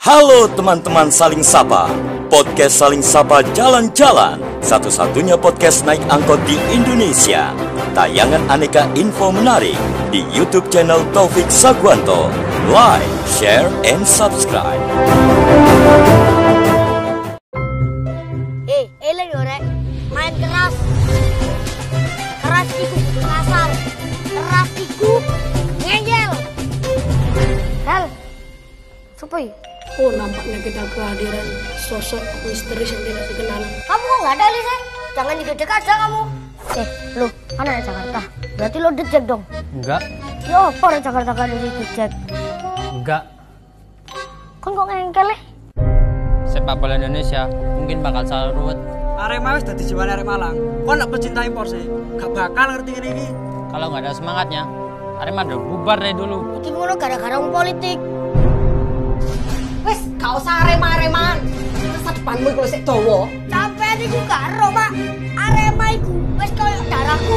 Halo teman-teman Saling Sapa, podcast Saling Sapa Jalan-Jalan, satu-satunya podcast naik angkot di Indonesia. Tayangan aneka info menarik di YouTube channel Taufik Sagwanto. Like, share, and subscribe. Elek rek, main keras. Keras iku kudu kasar. Keras iku ngeyel. Hal. Supaya Oh, nampaknya kita kehadiran sosok misterius yang tidak dikenal. kamu kok nggak ada Lisa? Jangan didedek aja kamu. Lu kan ada Jakarta. Berarti lo dejek dong. Enggak, Yo, apa orang Jakarta kan di dejek? enggak. Kan kok ngengkel ya? Sepak bola Indonesia mungkin bakal salah ruwet. Arema wis dadi jiwane arek Malang. Kok nak pecinta impor sih? Gak bakal ngerti ini. Kalau nggak ada semangatnya, Arema udah bubar dari dulu. Iki ngono gara-gara wong politik. Wes, gak usah arema-aremaan. Masa depanmu iku sik dawa. Sampai iku gak ero, Pak. Arema iku wis koyo darahku.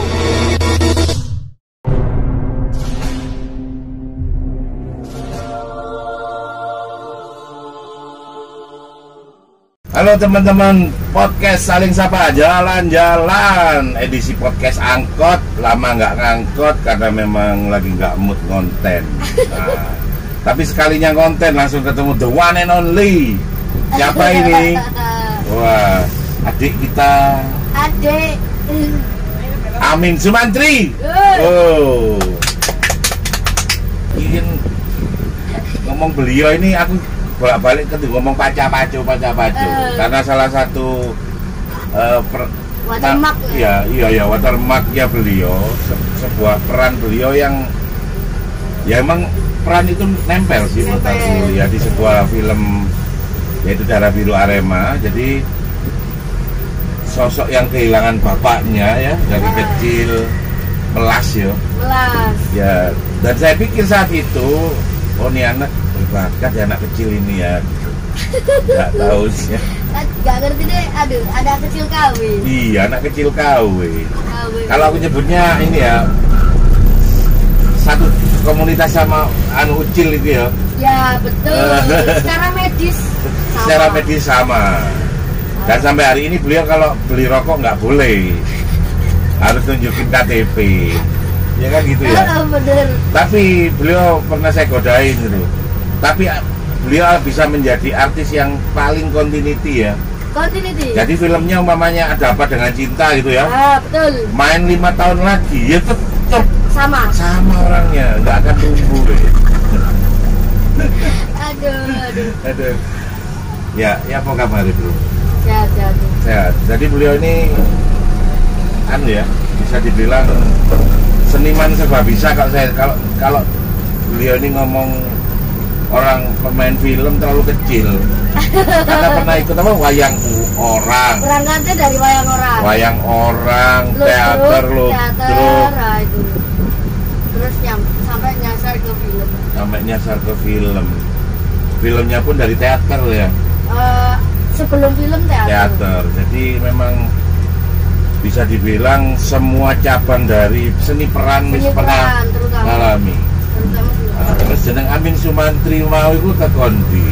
Halo teman-teman, podcast Saling Sapa Jalan-Jalan, edisi podcast angkot. Lama nggak ngangkot karena memang lagi nggak mood konten. Nah, tapi sekalinya konten langsung ketemu the one and only. Siapa ini? Wah, adik kita Adek. Amin Sumantri. Oh, ingin ngomong beliau ini aku bolak-balik ngomong paca-pacu karena salah satu Watermark. iya watermark ya beliau, sebuah peran beliau yang ya emang peran itu nempel sih menurut aku ya di sebuah film yaitu Darah Biru Arema. Jadi sosok yang kehilangan bapaknya ya dari kecil, melas ya, dan saya pikir saat itu oh ini anak berbakat ya, anak kecil ini ya, nggak tahu sih ya. Gak ngerti deh, aduh, ada kecil kawin. Iya, anak kecil kawin. Kalau aku nyebutnya ini ya, satu komunitas sama anu ucil itu ya. Ya betul. Secara medis sama. Secara medis sama. Dan sampai hari ini beliau kalau beli rokok nggak boleh, harus tunjukin KTP. Ya kan gitu ya. Bener. Tapi beliau pernah saya godain gitu. Tapi beliau bisa menjadi artis yang paling continuity ya. Continuity. Jadi filmnya umpamanya Ada Apa Dengan Cinta gitu ya. Betul. Main 5 tahun lagi ya tetap Sama orangnya, nggak akan tumbuh ya. Aduh. Ya apa kabar bro? Sehat. Jadi beliau ini anu ya, bisa dibilang seniman serba bisa. Kalau beliau ini ngomong orang pemain film terlalu kecil. Karena pernah ikut apa wayang orang. Berangkatnya dari wayang orang. Teater, nah itu. Terus sampai nyasar ke film. Filmnya pun dari teater ya. Sebelum film teater. Jadi memang bisa dibilang semua cabang dari seni peran pernah alami. Terus jeneng Amin Sumantri mau itu kekondi.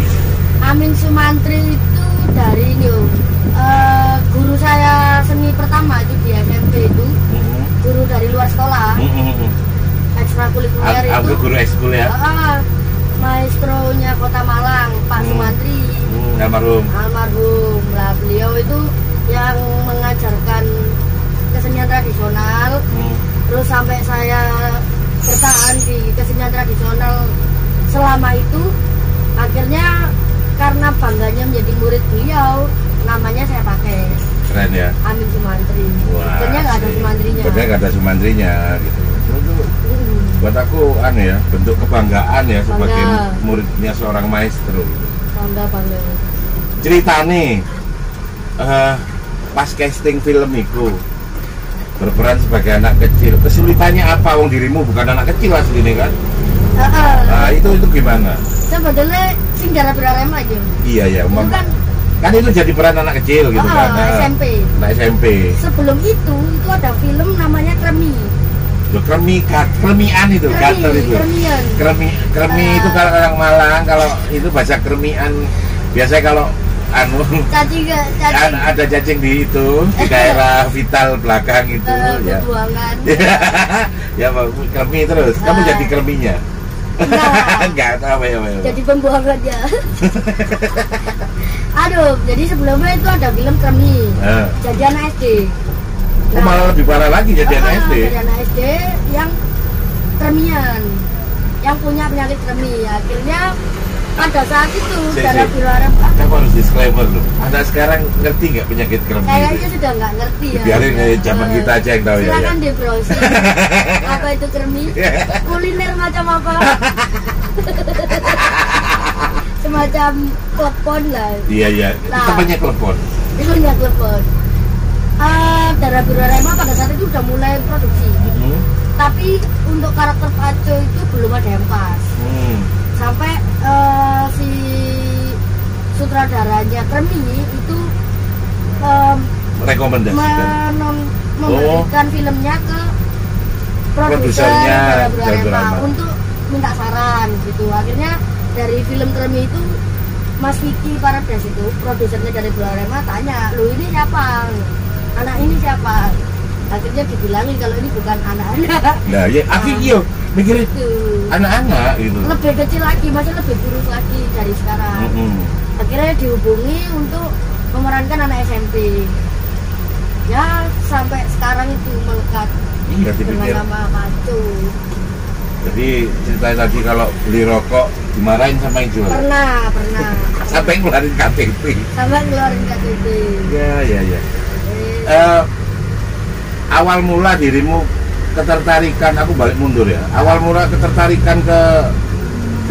Amin Sumantri itu dari ini guru saya seni pertama itu di SMP itu. Guru dari luar sekolah. Ekstrakurikuler itu. Aku guru ekskul ya. Maestronya Kota Malang, Pak Sumantri. Almarhum. Lah beliau itu yang mengajarkan kesenian tradisional. Terus sampai saya bertahan di kesenian tradisional selama itu, akhirnya karena bangganya menjadi murid beliau, namanya saya pakai. Keren ya. Amin Sumantri. Wah, Sebenarnya nggak ada Sumantrinya. Sebenarnya nggak ada Sumantrinya gitu. Itu buat aku aneh ya, bentuk kebanggaan ya sebagai muridnya seorang maestro. Bangga. Cerita nih, pas casting film itu berperan sebagai anak kecil, kesulitannya apa? Wong dirimu bukan anak kecil aslinya kan? Nah itu gimana? Sebetulnya sing Darah Biru Arema aja. Iya ya, kan itu jadi peran anak kecil gitu kan? SMP. Nah SMP. Sebelum itu ada film namanya Kremi. Loh, kremian itu, gatel itu. Kremi itu kalau orang Malang, kalau itu bahasa kremian. Biasanya kalau cacing. Ada cacing di itu di daerah vital belakang itu ya. Pembuangan. Ya, kremi terus. Kamu jadi kreminya? Enggak, apa ya. Jadi pembuangannya. Aduh, jadi sebelumnya itu ada film kremi. Jadi anak SD. Malah lebih parah lagi jadi anak SD. Jadi anak SD yang kremian, yang punya penyakit kremi. Akhirnya pada saat itu darah biru Arab. Kamu harus disclaimer loh. Anda sekarang ngerti nggak penyakit kremi? Kayaknya sudah nggak ngerti ya. Biarin zaman kita aja yang tahu ya. Silakan di browsing. Apa itu kremi? Kuliner macam apa? Semacam klepon lah. Iya. Temannya klepon. Temannya klepon. Darah biru Arema pada saat itu sudah mulai produksi. Tapi untuk karakter Paco itu belum ada yang pas. Sampai si sutradaranya kremi itu rekomendasikan memberikan filmnya ke produsernya Darah Biru Arema untuk minta saran gitu. Akhirnya dari film kremi itu Mas Vicky Parades itu produsernya dari Biru Arema tanya, "Lu ini siapa? Anak ini siapa?" Akhirnya dibilangin kalau ini bukan anak-anak. Nah, ya akhirnya mikir itu anak-anak gitu. Lebih kecil lagi, masih lebih buruk lagi dari sekarang. Akhirnya dihubungi untuk memerankan anak SMP. Ya sampai sekarang itu melekat dengan nama Paco. Jadi ceritanya tadi kalau beli rokok dimarahin sama yang jual. Pernah. Sampai ngeluarin KTP. Ya. Awal mula dirimu ketertarikan, aku balik mundur ya. Awal mula ketertarikan ke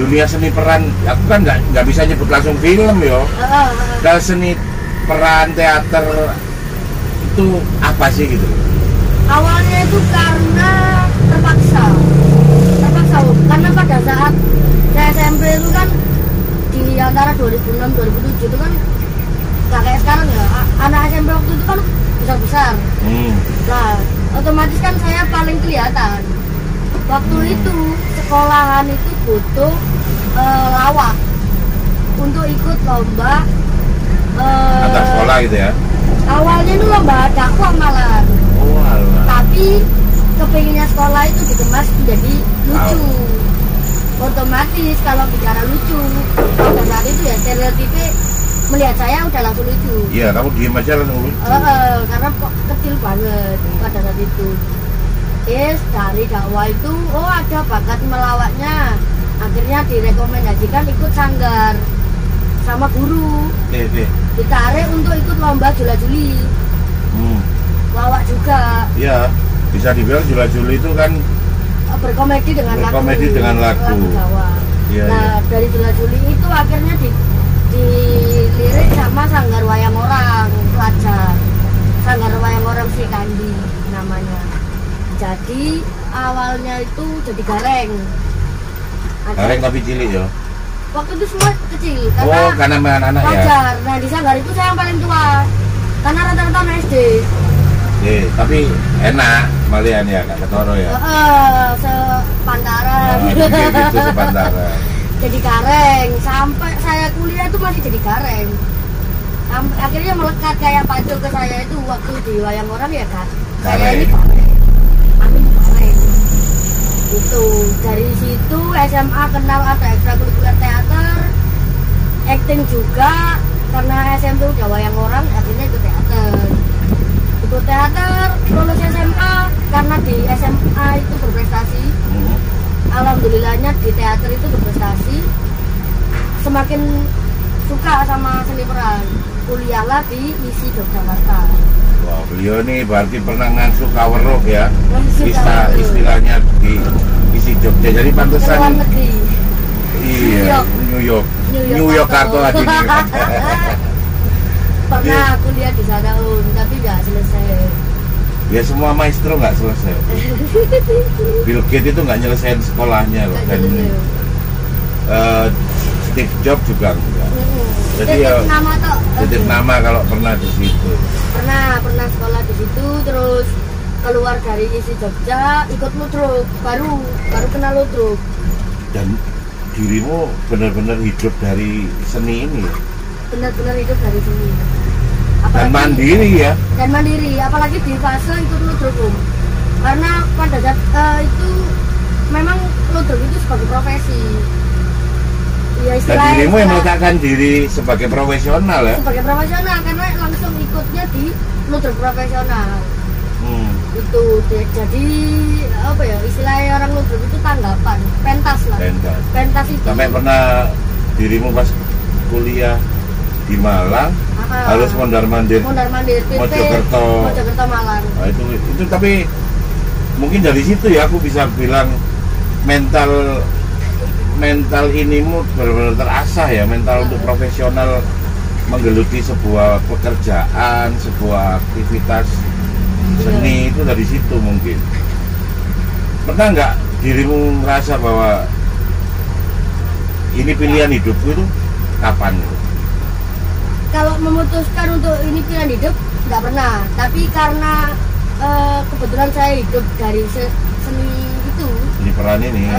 dunia seni peran, aku kan nggak bisa nyebut langsung film yo. Ke seni peran teater itu apa sih gitu? Awalnya itu karena terpaksa karena pada saat saya SMP itu kan di antara 2006-2007 itu kan nggak kayak sekarang ya. Anak SMP waktu itu kan besar. Nah, otomatis kan saya paling kelihatan. Waktu itu sekolahan itu butuh lawak untuk ikut lomba antar sekolah gitu ya. Awalnya itu lomba dakwah malah. Tapi kepinginnya sekolah itu dikemas menjadi lucu. Otomatis kalau bicara lucu pada saat itu ya stereotipnya melihat saya udah langsung lucu. Iya, kamu diem aja langsung lucu. Karena kecil banget pada saat itu. Dari dakwah itu, ada bakat melawaknya. Akhirnya direkomendasikan ikut sanggar sama guru. Ditarik untuk ikut lomba Jula Juli. Lawak juga. Iya, bisa dibilang Jula Juli itu kan berkomedi dengan lagu Jawa. Nah, dari Jula Juli itu akhirnya dilirik sama sanggar wayang orang pelajar, sanggar wayang orang Sri Kandi namanya. Jadi awalnya itu jadi gareng tapi cilik ya. Waktu itu semua kecil karena anak-anak pelajar. Nah di sanggar itu saya yang paling tua karena rata-rata anak SD. Tapi enak malian ya, gak ketoro ya. Sepantaran. Gitu sepantaran. Jadi gareng sampai saya kuliah itu masih jadi gareng. Akhirnya melekat kayak Paco ke saya itu waktu di wayang orang ya kan. Saya ini gareng. Amin gareng. Itu dari situ SMA kenal ada ekstrakurikuler teater, acting juga karena SMP udah wayang orang akhirnya ikut teater. Ikut teater lulus SMA karena di SMA itu berprestasi. Alhamdulillahnya di teater itu berprestasi, semakin suka sama seni peran, kuliahlah di ISI Yogyakarta. Wah, beliau nih berarti pernah ngasuh kaweruk ya, istilahnya di ISI Jogja, jadi pantesan luar negeri. Iya, New York kartu lagi nih. Pernah kuliah di sana tapi nggak selesai. Ya semua maestro nggak selesai. Bill Gates itu nggak nyelesain sekolahnya loh, dan Steve Jobs juga enggak. Jadi titip nama kalau pernah di situ. Pernah sekolah di situ, terus keluar dari isi Jogja ikut ludruk, baru kenal ludruk. Dan dirimu benar-benar hidup dari seni ini, Benar-benar hidup dari sini. dan mandiri ya. Dan mandiri, apalagi di fase ikut ludruk, Om. Karena pada saat itu memang ludruk itu sebagai profesi. Ya, Dan dirimu yang meletakkan diri sebagai profesional ya. Sebagai profesional, karena langsung ikutnya di ludruk profesional. Itu jadi apa ya, istilahnya orang ludruk itu tanggapan, pentas lah. Pentas itu. Sampai pernah dirimu pas kuliah di Malang harus mondar-mandir Mojokerto Malang. Nah, itu tapi mungkin dari situ ya aku bisa bilang mental inimu benar-benar terasah ya, mental untuk profesional menggeluti sebuah pekerjaan, sebuah aktivitas seni itu dari situ mungkin. Pernah nggak dirimu merasa bahwa ini pilihan hidupku itu kapan? Kalau memutuskan untuk ini pilihan hidup nggak pernah, tapi karena kebetulan saya hidup dari seni itu, Ini peran ini ya.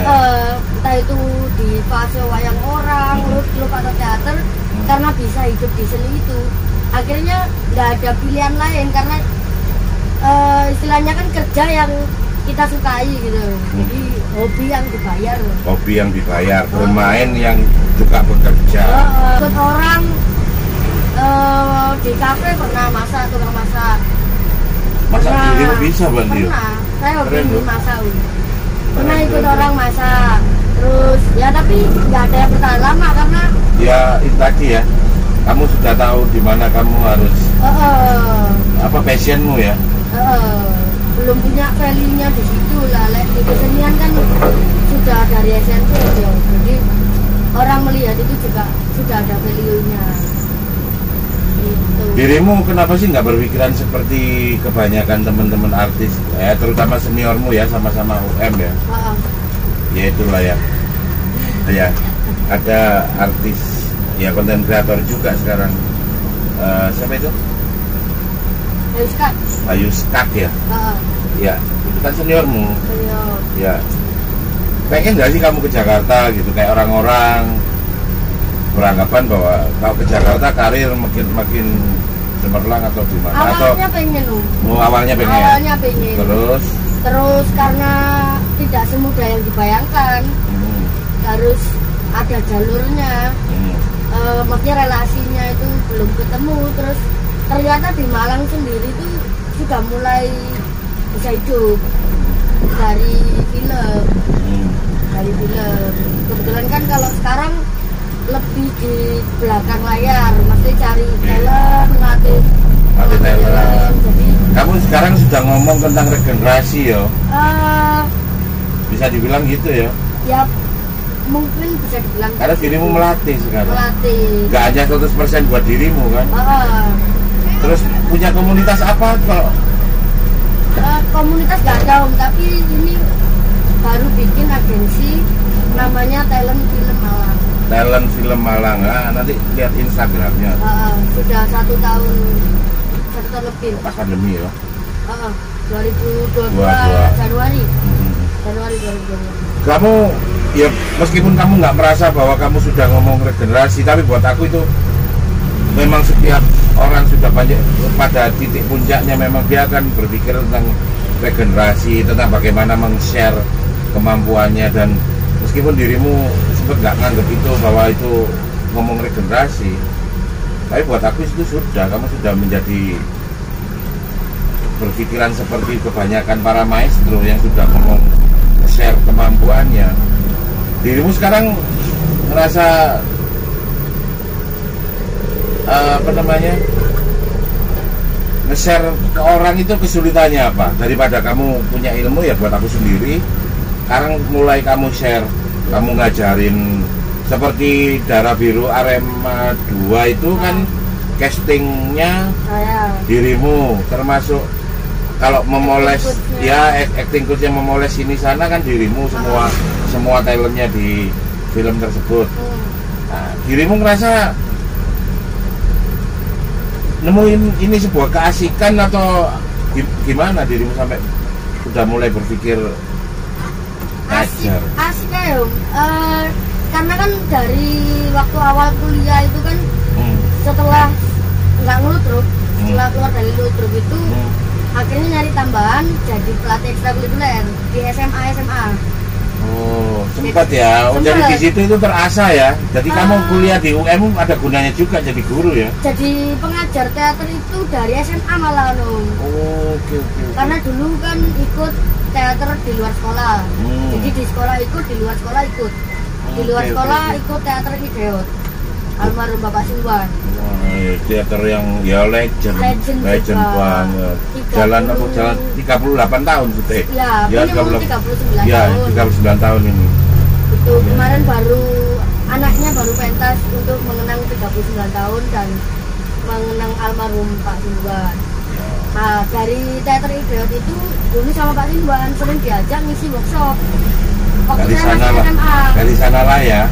entah itu di fase wayang orang, klub atau teater, karena bisa hidup di seni itu, akhirnya nggak ada pilihan lain karena istilahnya kan kerja yang kita sukai gitu, jadi hobi yang dibayar. Hobi yang dibayar, bermain yang juga bekerja. Ikut orang di kafe pernah masak, tukang masak. Masa dirimu bisa bantu? Pernah, saya hobi Keren, loh. masak. Pernah Keren, ikut keren. orang masak, terus ya tapi nggak ada yang bertahan lama karena Ya itu tadi ya, kamu sudah tahu di mana kamu harus apa passionmu ya. belum punya value-nya di situ lah. Di kesenian kan sudah dari SMP ya, jadi orang melihat itu juga sudah ada value-nya. Gitu. Dirimu kenapa sih nggak berpikiran seperti kebanyakan teman-teman artis, terutama seniormu ya, sama-sama UM ya? Ya itulah ya. Ya, ada artis ya, konten kreator juga sekarang. Siapa itu? Ayu Skak ya. Ya, itu kan seniormu. Ya. Pengen nggak sih kamu ke Jakarta gitu, kayak orang-orang beranggapan bahwa kalau ke Jakarta karir makin cemerlang atau gimana? Awalnya pengen loh. Awalnya pengen. Awalnya pengen. Terus karena tidak semudah yang dibayangkan, harus ada jalurnya. Maksudnya relasinya itu belum ketemu, terus ternyata di Malang sendiri itu sudah mulai bisa hidup dari film. Kebetulan kan kalau sekarang lebih di belakang layar, maksudnya cari talent, melatih talent. Jadi kamu sekarang sudah ngomong tentang regenerasi ya? Bisa dibilang gitu ya? Ya mungkin bisa dibilang. Karena dirimu melatih sekarang. Melatih. Gak aja 100% buat dirimu kan? Terus punya komunitas apa kalau? Komunitas gak ada Om, tapi ini baru bikin agensi namanya Talent Film Malang. Talent Film Malang, nanti lihat Instagramnya. Sudah 1 tahun lebih. Pas pandemi ya? 2022 Januari. Januari 2022. Kamu ya meskipun kamu nggak merasa bahwa kamu sudah ngomong regenerasi, tapi buat aku itu memang setiap orang sudah banyak pada titik puncaknya, memang dia akan berpikir tentang regenerasi, tentang bagaimana meng-share kemampuannya. Dan meskipun dirimu sempat nggak nganggap itu bahwa itu ngomong regenerasi, tapi buat aku itu kamu sudah menjadi berpikiran seperti kebanyakan para maestro yang sudah ngomong share kemampuannya. Dirimu sekarang ngerasa nge-share ke orang itu kesulitannya apa? Daripada kamu punya ilmu, ya buat aku sendiri sekarang mulai kamu share, kamu ngajarin. Seperti Darah Biru Arema 2 itu kan castingnya dirimu, termasuk kalau memoles ya acting coach yang memoles sini sana kan dirimu, semua talentnya di film tersebut. Nah, dirimu ngerasa nemuin ini sebuah keasikan atau Gimana dirimu sampai udah mulai berpikir ngajar? Asik ya, karena kan dari waktu awal kuliah itu kan setelah nggak ngeludruk, setelah keluar dari ludruk itu akhirnya nyari tambahan jadi pelatih ekstrakurikuler di SMA. Oh, sempat ya. Oh, jadi di situ itu terasa ya. Jadi kamu kuliah di UM ada gunanya juga jadi guru ya. Jadi pengajar teater itu dari SMA malah loh. Oh, oke. Karena dulu kan ikut teater di luar sekolah. Jadi di sekolah ikut, di luar sekolah ikut. Di luar sekolah ikut teater Ideot. Almarhum Bapak Singwan. Wah, teater yang ya legend banget. Jalan 38 tahun gitu. Ya, minimum 39 ya, tahun. 39 tahun ini. Itu kemarin baru anaknya baru pentas untuk mengenang 39 tahun dan mengenang almarhum Pak Singwan. Nah, dari teater Ideot itu dulu sama Pak Singwan sering diajak ngisi workshop. Waktu Dari saya sana masih lah. SMA. Dari sana lah ya.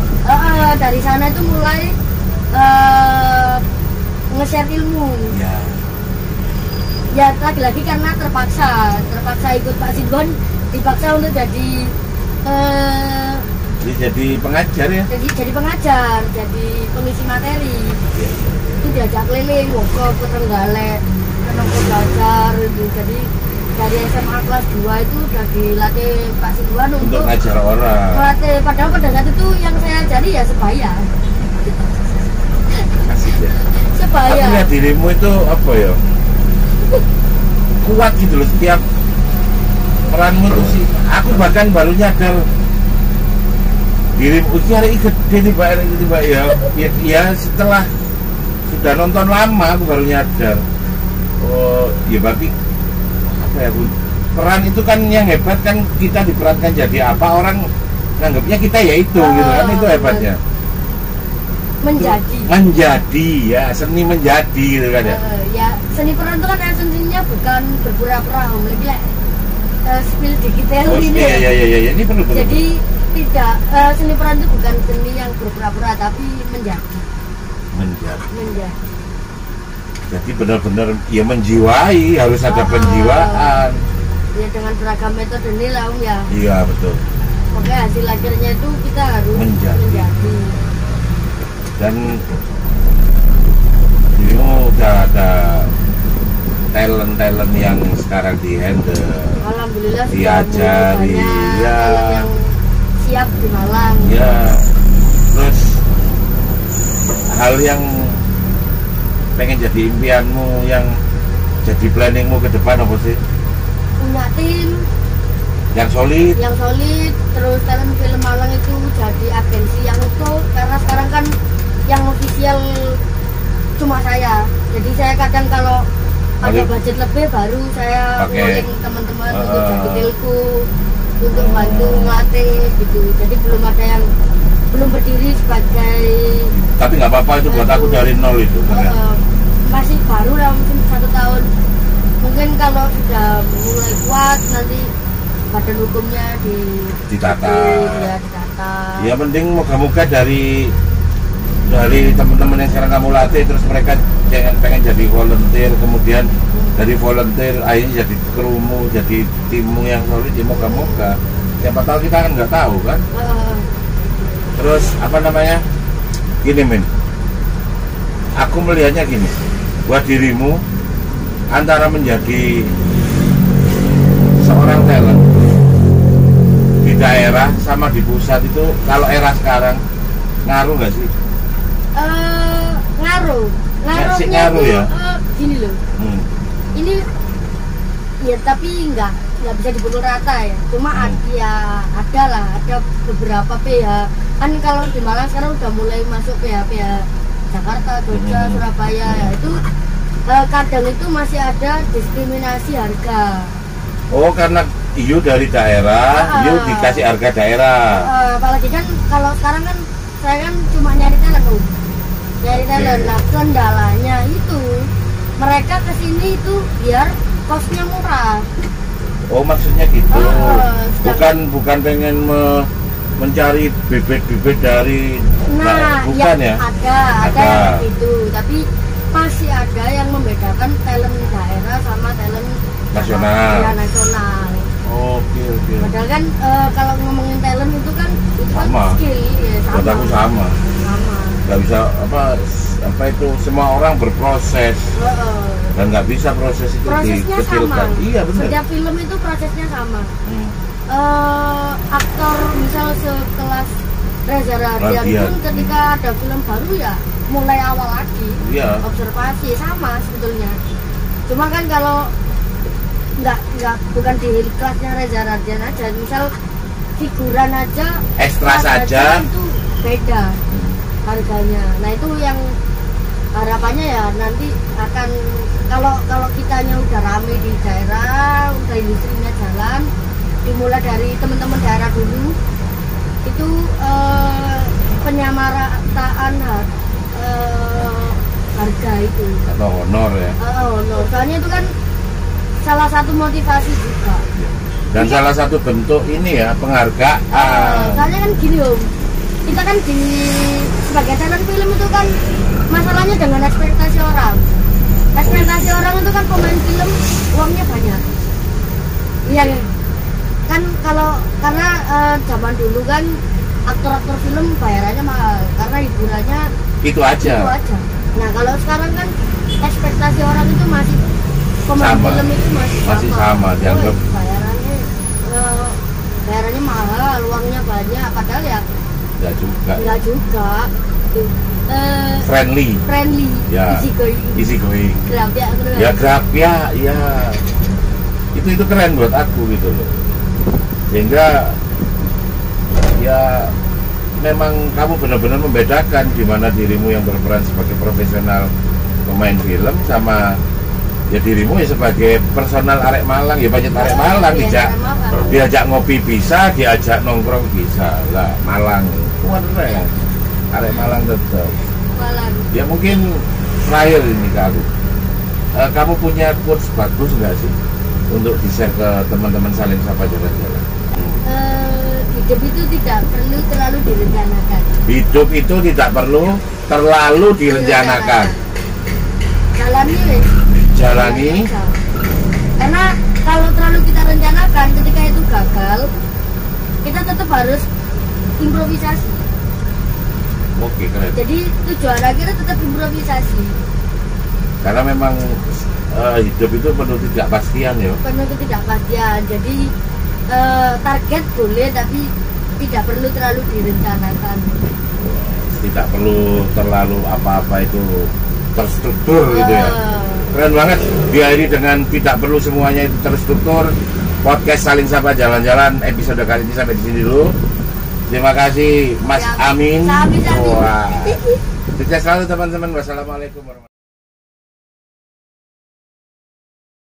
Dari sana itu mulai nge-share ilmu. Ya lagi-lagi karena terpaksa ikut Pak Singwan, dipaksa untuk jadi pengajar ya. Jadi pengajar, jadi pengisi materi. Itu diajak keliling, workshop ke Trenggalek, ke belajar gitu. Jadi dari SMA kelas 2 itu udah dilatih Pak Singwan untuk ngajar orang. Melatih, padahal pada saat itu yang saya ajari ya sebaya. Asik ya. Sebaya. Tapi lihat dirimu itu apa ya? Kuat gitu loh setiap peranmu itu sih. Aku bahkan baru nyadar dirimu hari gede nih Mbak ya setelah sudah nonton lama aku baru nyadar. Oh, ya berarti apa ya Bu? Peran itu kan yang hebat kan kita diperankan jadi apa orang nganggapnya kita ya itu gitu kan, itu hebatnya. Menjadi ya, seni menjadi gitu kan ya. Ya seni peran itu kan esensinya bukan berpura-pura, spill dikit ini. Iya, ini perlu. Jadi tidak, seni peran itu bukan seni yang berpura-pura tapi menjadi. Jadi benar-benar ya menjiwai, harus ada penjiwaan. Ya dengan beragam metode inilah ya. Iya betul. Oke, hasil akhirnya itu kita harus menjadi. Dan dirimu udah ada talent yang sekarang di handle. Alhamdulillah diajari ya. Talent yang siap di Malang. Ya. Terus hal yang pengen jadi impianmu, yang jadi planningmu ke depan apa sih? Punya tim yang solid, terus talent film Malang itu jadi agensi yang utuh, karena sekarang kan yang official cuma saya. Jadi saya kadang kalau ada budget lebih baru saya nguling teman-teman untuk jadi telku, untuk bantu ngelatih gitu. Jadi belum ada yang belum berdiri sebagai. Tapi nggak apa-apa itu buat aku dari nol itu. Masih baru lah, mungkin 1 tahun. Mungkin kalau sudah mulai kuat nanti badan hukumnya ditata. Ya penting moga-moga dari teman-teman yang sekarang kamu latih, terus mereka pengen jadi volunteer, kemudian dari volunteer akhirnya jadi krumu, jadi timmu yang solid. Ya moga-moga. Siapa tahu, kita kan nggak tahu kan. Terus apa namanya? Gini Min, aku melihatnya gini, buat dirimu antara menjadi seorang talent di daerah sama di pusat itu, kalau era sekarang ngaruh nggak sih? Ngaruh ya. Gini loh, ini ya tapi nggak bisa dipukul rata ya. Cuma ada beberapa PH kan. Kalau di Malang sekarang udah mulai masuk PH Jakarta, Jogja, Surabaya ya, itu kadang itu masih ada diskriminasi harga. Oh, karena iyo dari daerah, iyo dikasih harga daerah. Apalagi kan kalau sekarang kan saya kan cuma nyari talent. Nah, kendalanya itu mereka kesini itu biar kosnya murah. Oh, maksudnya gitu. Bukan pengen mencari bibit-bibit dari bukan ya? Ada yang gitu, tapi masih ada yang membedakan talent daerah sama talent Nasional. Ya, nasional. Oke. Padahal kan kalau ngomongin talent itu kan Sama. skill ya, Buat aku sama. Sama. Nggak bisa apa itu semua orang berproses dan nggak bisa proses itu Prosesnya dikecilkan. sama. Iya benar. Setiap film itu prosesnya sama. Aktor misal sekelas Reza Radian pun ketika ada film baru ya mulai awal lagi. Iya. Observasi sama sebetulnya. Cuma kan kalau nggak bukan di kelasnya Reza Radian aja, misal figuran aja, Ekstra saja. itu beda harganya. Nah itu yang harapannya ya nanti akan kalau kitanya udah rame di daerah, udah industrinya jalan, dimulai dari teman-teman daerah dulu, itu penyamarataan harga itu Atau honor ya. honor. Soalnya itu kan salah satu motivasi juga. Dan Iya. salah satu bentuk ini ya penghargaan. Soalnya kan gini Om, kita kan sebagai talent film itu kan masalahnya dengan ekspektasi orang. Ekspektasi orang itu kan pemain film uangnya banyak. Iya kan karena zaman dulu kan aktor-aktor film bayarannya mahal karena hiburannya Itu aja. itu aja. Nah kalau sekarang kan ekspektasi orang itu masih pemain Sama. film itu masih sama, dianggap. Bayarannya mahal, uangnya banyak, padahal ya Enggak juga. enggak juga. Friendly. Ya. Easy going. Grab ya, Ya grab ya. Itu keren buat aku gitu loh. Sehingga ya memang kamu benar-benar membedakan di mana dirimu yang berperan sebagai profesional pemain film sama ya dirimu ya sebagai personal arek Malang, ya banyak arek Malang, diajak ngopi bisa, diajak nongkrong bisa lah. Malang keren, arek Malang tetap. Malang. Ya mungkin terakhir ini kamu punya quotes bagus nggak sih untuk di-share ke teman-teman Saling Sapa Jalan-Jalan? Hidup itu tidak perlu terlalu direncanakan. Hidup itu tidak perlu terlalu direncanakan. Jalani wes. Jalani. Karena kalau terlalu kita rencanakan, ketika itu gagal, kita tetap harus improvisasi. Oke, keren. Jadi tujuan akhirnya tetap improvisasi. Karena memang hidup itu penuh ketidakpastian ya. Penuh ketidakpastian. Jadi target boleh, tapi tidak perlu terlalu direncanakan. Tidak perlu terlalu apa-apa itu terstruktur gitu ya. Keren banget. Diakhiri dengan tidak perlu semuanya itu terstruktur. Podcast Saling Sapa Jalan-Jalan episode kali ini sampai di sini dulu. Terima kasih Mas Ya, Amin. Amin. Wah. Sukses selalu teman-teman. Wassalamualaikum warahmatullahi wabarakatuh.